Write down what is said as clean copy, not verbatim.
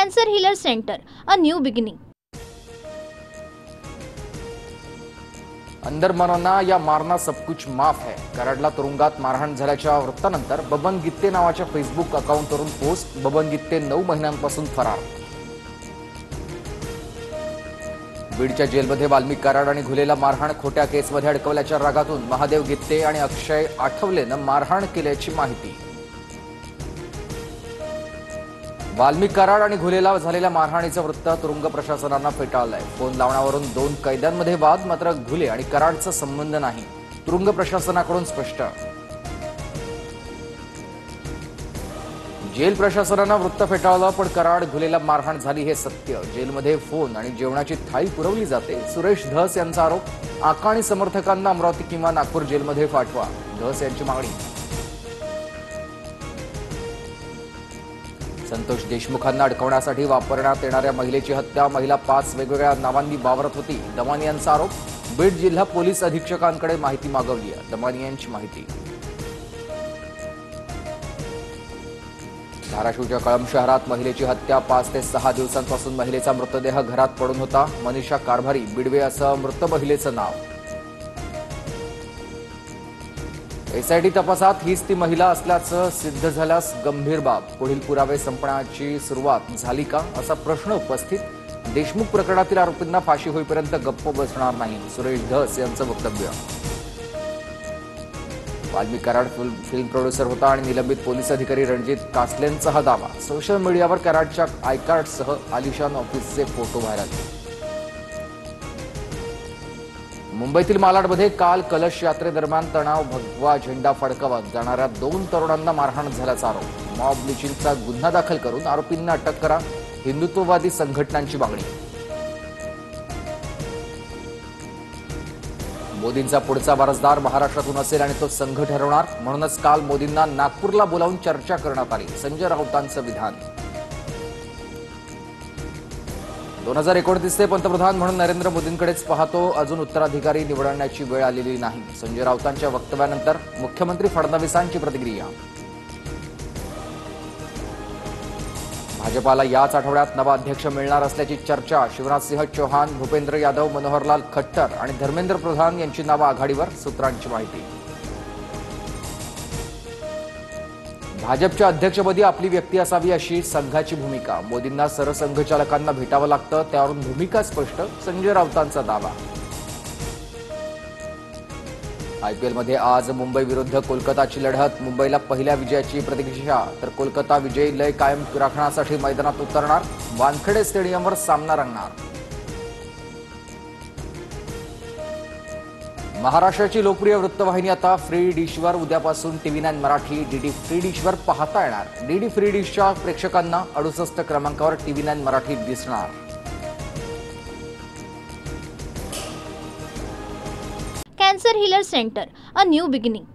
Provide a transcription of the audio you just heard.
Cancer Healer Center, a new beginning. अंदर मरना या मारना सब कुछ माफ है. कराडला तुरुंगात मारहाण झाल्याच्या वृत्तानंतर बबन गित्ते नावाच्या फेसबुक अकाउंटवरून पोस्ट. बबन गित्ते 9 महिन्यांपासून फरार. बीडच्या जेलमध्ये वाल्मिक कराड आणि घुलेला मारहाण खोट्या केसमध्ये अडकवल्याच्या रागातून महादेव गित्ते आणि अक्षय आठवलेनं मारहाण केल्याची माहिती. वाल्मिक कराड आणि घुलेला झालेल्या मारहाणीचं वृत्त तुरुंग प्रशासनानं फेटाळलंय. फोन लावण्यावरून 2 कैद्यांमध्ये वाद, मात्र घुले आणि कराडचा संबंध नाही, तुरुंग प्रशासनाकडून स्पष्ट. जेल प्रशासनानं वृत्त फेटाळलं, पण कराड घुलेला मारहाण झाली हे सत्य. जेलमध्ये फोन आणि जेवणाची थाळी पुरवली जाते. सुरेश धस यांचा आरोप. आका आणि समर्थकांना अमरावती किंवा नागपूर जेलमध्ये पाठवा, धस यांची मागणी. संतोष देशमुखांना अडकवण्यासाठी वापरण्यात येणाऱ्या महिलेची हत्या. महिला 5 वेगवेगळ्या नावांनी वावरत होती, दमानी यांचा आरोप. बीड जिल्हा पोलीस अधीक्षकांकडे माहिती मागवली आहे, दमानी यांची माहिती. धाराशिवच्या कळंब शहरात महिलेची हत्या. 5 ते 6 दिवसांपासून महिलेचा मृतदेह घरात पडून होता. मनीषा कारभारी बिडवे असं मृत महिलेचं नाव. एसआयटी तपासात हीच ती महिला असल्याचं सिद्ध झाल्यास गंभीर बाब. पुढील पुरावे संपण्याची सुरुवात झाली का, असा प्रश्न उपस्थित. देशमुख प्रकरणातील आरोपींना फाशी होईपर्यंत गप्प बसणार नाही, सुरेश धस यांचं वक्तव्य. वाल्मिक कराड फिल्म प्रोड्युसर होता आणि निलंबित पोलीस अधिकारी रणजित कासलेंचा हा दावा. सोशल मीडियावर कराडच्या आयकार्डसह आलिशान ऑफिसचे फोटो व्हायरल. मुंबईतील मालाडमध्ये काल कलश यात्रेदरम्यान तणाव भगवा झेंडा फडकवत जाणाऱ्या 2 तरुणांना मारहाण झाल्याचा आरोप. मॉब लिंचिंगचा गुन्हा दाखल करून आरोपींना अटक करा, हिंदुत्ववादी संघटनांची मागणी. मोदींचा पुढचा वारसदार महाराष्ट्रातून असेल आणि तो संघ ठरवणार, म्हणूनच काल मोदींना नागपूरला बोलावून चर्चा करण्यात आली, संजय राऊतांचं विधान. 2029चे पंतप्रधान म्हणून नरेंद्र मोदींकडेच पाहतो, अजून उत्तराधिकारी निवडण्याची वेळ आलेली नाही, संजय राऊतांच्या वक्तव्यानंतर मुख्यमंत्री फडणवीसांची प्रतिक्रिया. भाजपाला याच आठवड्यात नवा अध्यक्ष मिळणार असल्याची चर्चा. शिवराजसिंह चौहान, भूपेंद्र यादव, मनोहरलाल खट्टर आणि धर्मेंद्र प्रधान यांची नावं आघाडीवर, सूत्रांची माहिती. भाजपच्या अध्यक्षपदी आपली व्यक्ती असावी अशी संघाची भूमिका. मोदींना सरसंघचालकांना भेटावं लागतं, त्यावरून भूमिका स्पष्ट, संजय राऊतांचा दावा. आयपीएलमध्ये आज मुंबई विरुद्ध कोलकाताची लढत. मुंबईला पहिल्या विजयाची प्रतीक्षा, तर कोलकाता विजयी लय कायम राखण्यासाठी मैदानात उतरणार. वानखेडे स्टेडियमवर सामना रंगणार. महाराष्ट्राची लोकप्रिय वृत्तवाहिनी आता फ्री डिशवर. उद्यापासून TV9 मराठी डीडी फ्री डिशवर पाहता येणार. डीडी फ्री डिशच्या प्रेक्षकांना 68 क्रमांकावर TV9 मराठी दिसणार. Cancer Healer Center, a new beginning.